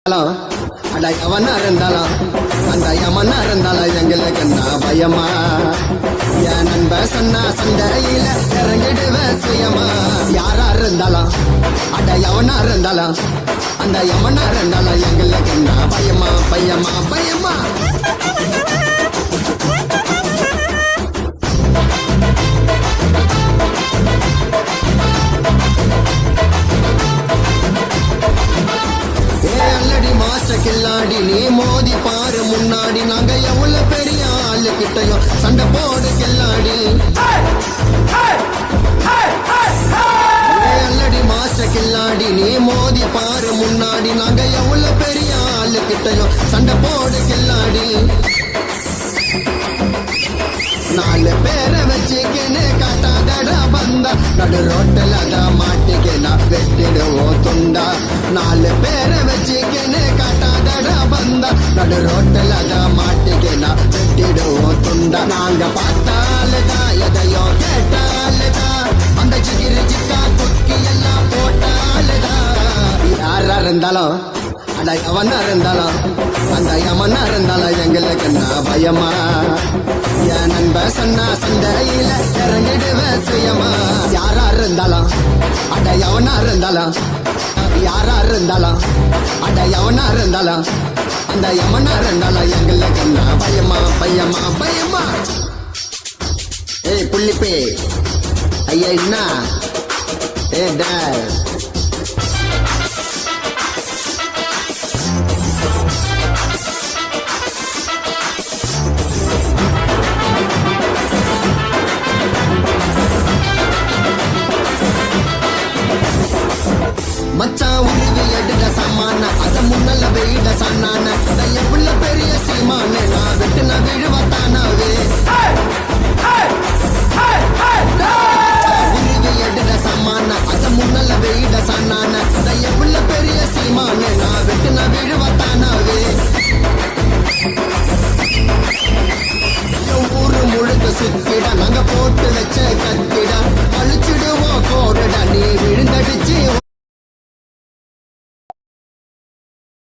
அட எவனா இருந்தாலும் அந்த யமனா இருந்தாலும் எங்களுக்கு என்ன பயமா என் நண்ப சொன்னா சண்டையில இறங்கிடுவேன் சுயமா யாரா இருந்தாலும் அட எவனா இருந்தாலும் அந்த யமனா இருந்தாலும் எங்களுக்கு என்ன பயமா பயமா பயமா கில்லாடி நீ மோதி பாரு முன்னாடி நாங்க எவ்வளவு பெரிய ஆளு கிட்டையும் சண்டை போடு கில்லாடி அல்லடி மாஸ்டர் கில்லாடி நீ மோதி பாரு முன்னாடி நாங்க எவ்வளவு பெரிய ஆளு கிட்டையும் சண்டை போடு கில்லாடி நாலு பேரை வச்சுக்கின்னு காட்டாதடா பந்தா நடு ரோட்டில் தான் மாட்டிக்கினா வெட்டிடுவோம் துண்டா நாலு பேரை வச்சுக்கின்னு காட்டாதடா பந்தா நடு ரோட்டில் தான் மாட்டிக்கினா வெட்டிடுவோம் துண்டா நாங்க பார்த்தாலுதான் எதையோ கேட்டாலுதான் அந்த சிகிரி சிக்கா குக்கி எல்லாம் போட்டாலுதான் யாரா இருந்தாலும் அட எவனா இருந்தாலும் அந்த யமனா இருந்தாலும் எங்களுக்கு என்ன பயமா என் நண்ப சொன்னா சண்டையில இறங்கிடுவேன் சுயமா யாரா இருந்தாலும் அட எவனா இருந்தாலும் யாரா இருந்தாலும் அட எவனா இருந்தாலும் அந்த யமனா இருந்தாலும் எங்களுக்கு என்ன பயமா பயமா பயமா ஏய் புள்ளிப்பே ஐயா என்ன ஏ டேய் மச்சான் உருவி எடுக்க சமான அத முன்னல வெயிட சன்னான எவ்வளவு பெரிய சீமான நான் விட்டு நான் விழுவத்தானாவே உருவி எடுக்க சமான அத முன்னல வெயிட சன்னான எவ்வளவு பெரிய சீமான நான் விட்டு நான் விழுவத்தானாவே ஊரு முழுக்க சுத்திட நாங்க போட்டு